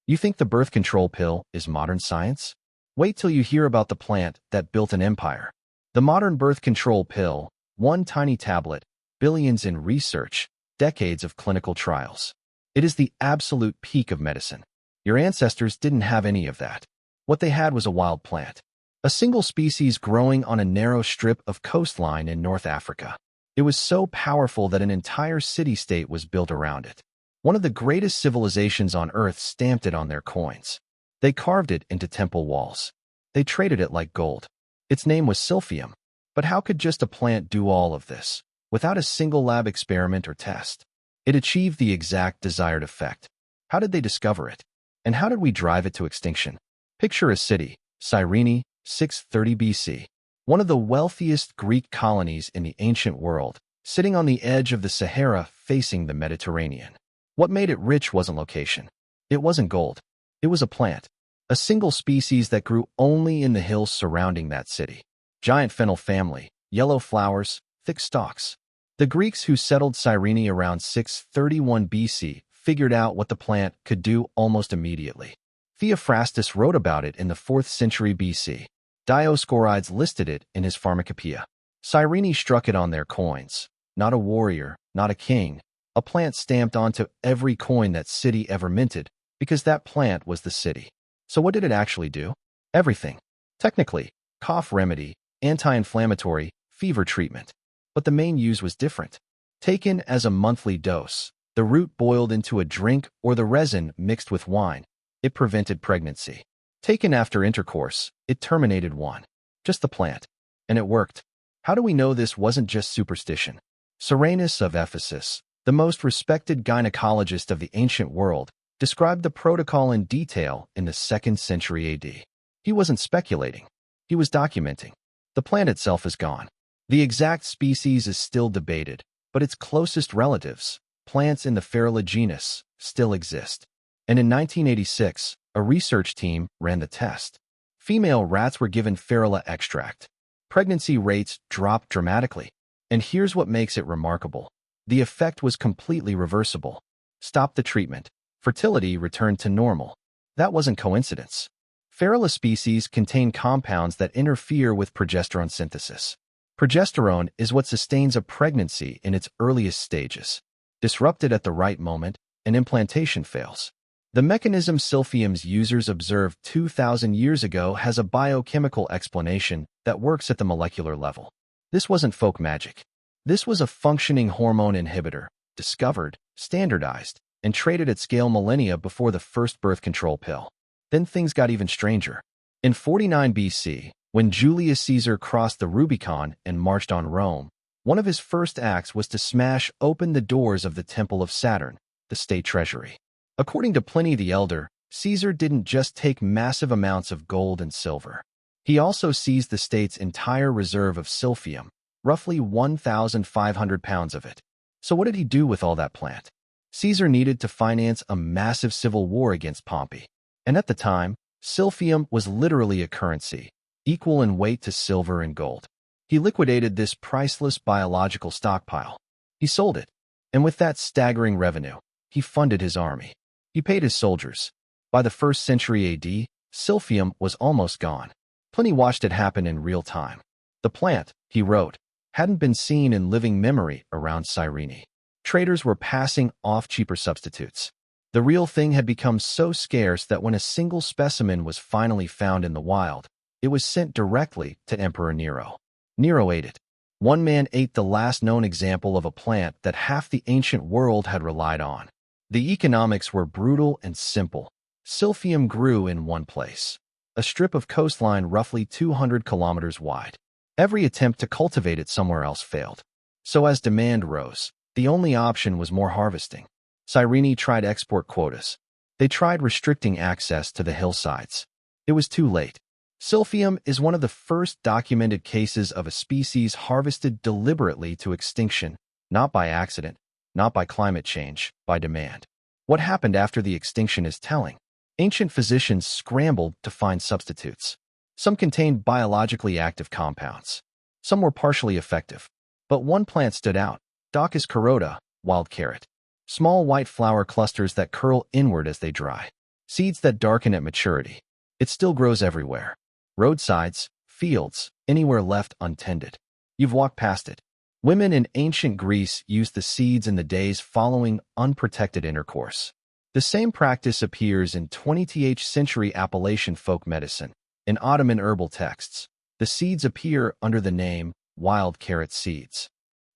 You think the birth control pill is modern science? Wait till you hear about the plant that built an empire. The modern birth control pill, one tiny tablet, billions in research, decades of clinical trials. It is the absolute peak of medicine. Your ancestors didn't have any of that. What they had was a wild plant, a single species growing on a narrow strip of coastline in North Africa. It was so powerful that an entire city-state was built around it. One of the greatest civilizations on Earth stamped it on their coins. They carved it into temple walls. They traded it like gold. Its name was silphium. But how could just a plant do all of this, without a single lab experiment or test? It achieved the exact desired effect. How did they discover it? And how did we drive it to extinction? Picture a city, Cyrene, 630 BC. One of the wealthiest Greek colonies in the ancient world, sitting on the edge of the Sahara facing the Mediterranean. What made it rich wasn't location. It wasn't gold. It was a plant, a single species that grew only in the hills surrounding that city. Giant fennel family, yellow flowers, thick stalks. The Greeks who settled Cyrene around 631 BC figured out what the plant could do almost immediately. Theophrastus wrote about it in the 4th century BC. Dioscorides listed it in his Pharmacopoeia. Cyrene struck it on their coins. Not a warrior, not a king. A plant stamped onto every coin that city ever minted, because that plant was the city. So what did it actually do? Everything. Technically, cough remedy, anti-inflammatory, fever treatment. But the main use was different. Taken as a monthly dose, the root boiled into a drink or the resin mixed with wine, it prevented pregnancy. Taken after intercourse, it terminated one. Just the plant. And it worked. How do we know this wasn't just superstition? Soranus of Ephesus, the most respected gynecologist of the ancient world, described the protocol in detail in the 2nd century AD. He wasn't speculating. He was documenting. The plant itself is gone. The exact species is still debated, but its closest relatives, plants in the Ferula genus, still exist. And in 1986, a research team ran the test. Female rats were given Ferula extract. Pregnancy rates dropped dramatically. And here's what makes it remarkable. The effect was completely reversible. Stop the treatment. Fertility returned to normal. That wasn't coincidence. Ferula species contain compounds that interfere with progesterone synthesis. Progesterone is what sustains a pregnancy in its earliest stages. Disrupted at the right moment, an implantation fails. The mechanism silphium's users observed 2,000 years ago has a biochemical explanation that works at the molecular level. This wasn't folk magic. This was a functioning hormone inhibitor, discovered, standardized, and traded at scale millennia before the first birth control pill. Then things got even stranger. In 49 BC, when Julius Caesar crossed the Rubicon and marched on Rome, one of his first acts was to smash open the doors of the Temple of Saturn, the state treasury. According to Pliny the Elder, Caesar didn't just take massive amounts of gold and silver. He also seized the state's entire reserve of silphium, roughly 1,500 pounds of it. So what did he do with all that plant? Caesar needed to finance a massive civil war against Pompey. And at the time, silphium was literally a currency, equal in weight to silver and gold. He liquidated this priceless biological stockpile. He sold it. And with that staggering revenue, he funded his army. He paid his soldiers. By the 1st century AD, silphium was almost gone. Pliny watched it happen in real time. The plant, he wrote, hadn't been seen in living memory around Cyrene. Traders were passing off cheaper substitutes. The real thing had become so scarce that when a single specimen was finally found in the wild, it was sent directly to Emperor Nero. Nero ate it. One man ate the last known example of a plant that half the ancient world had relied on. The economics were brutal and simple. Silphium grew in one place, a strip of coastline roughly 200 kilometers wide. Every attempt to cultivate it somewhere else failed. So as demand rose, the only option was more harvesting. Cyrene tried export quotas. They tried restricting access to the hillsides. It was too late. Silphium is one of the first documented cases of a species harvested deliberately to extinction, not by accident, not by climate change, by demand. What happened after the extinction is telling. Ancient physicians scrambled to find substitutes. Some contained biologically active compounds. Some were partially effective. But one plant stood out, Daucus carota, wild carrot. Small white flower clusters that curl inward as they dry. Seeds that darken at maturity. It still grows everywhere. Roadsides, fields, anywhere left untended. You've walked past it. Women in ancient Greece used the seeds in the days following unprotected intercourse. The same practice appears in 20th century Appalachian folk medicine. In Ottoman herbal texts, the seeds appear under the name wild carrot seeds.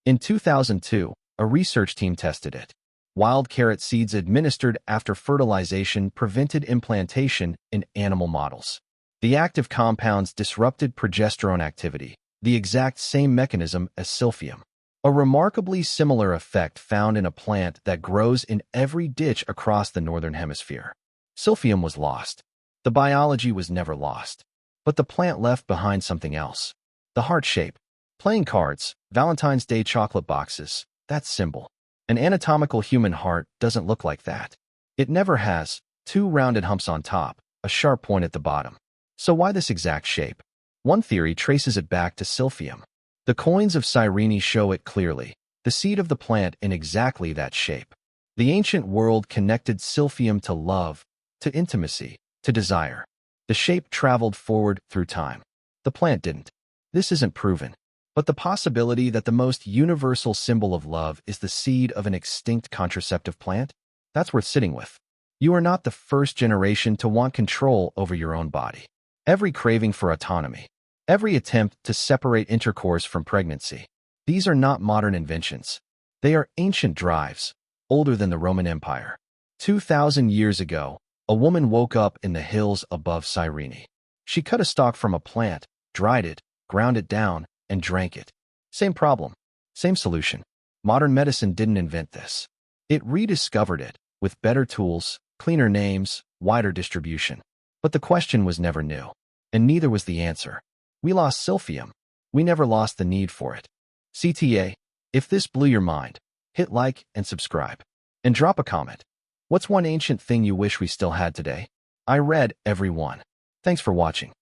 In 2002, a research team tested it. Wild carrot seeds administered after fertilization prevented implantation in animal models. The active compounds disrupted progesterone activity, the exact same mechanism as silphium. A remarkably similar effect found in a plant that grows in every ditch across the northern hemisphere. Silphium was lost. The biology was never lost. But the plant left behind something else. The heart shape. Playing cards, Valentine's Day chocolate boxes, that's symbol. An anatomical human heart doesn't look like that. It never has, two rounded humps on top, a sharp point at the bottom. So why this exact shape? One theory traces it back to silphium. The coins of Cyrene show it clearly, the seed of the plant in exactly that shape. The ancient world connected silphium to love, to intimacy, to desire. The shape traveled forward through time. The plant didn't. This isn't proven. But the possibility that the most universal symbol of love is the seed of an extinct contraceptive plant? That's worth sitting with. You are not the first generation to want control over your own body. Every craving for autonomy. Every attempt to separate intercourse from pregnancy. These are not modern inventions. They are ancient drives, older than the Roman Empire. 2,000 years ago, a woman woke up in the hills above Cyrene. She cut a stalk from a plant, dried it, ground it down, and drank it. Same problem, same solution. Modern medicine didn't invent this. It rediscovered it, with better tools, cleaner names, wider distribution. But the question was never new, and neither was the answer. We lost silphium. We never lost the need for it. CTA, if this blew your mind, hit like and subscribe. And drop a comment. What's one ancient thing you wish we still had today? I read every one. Thanks for watching.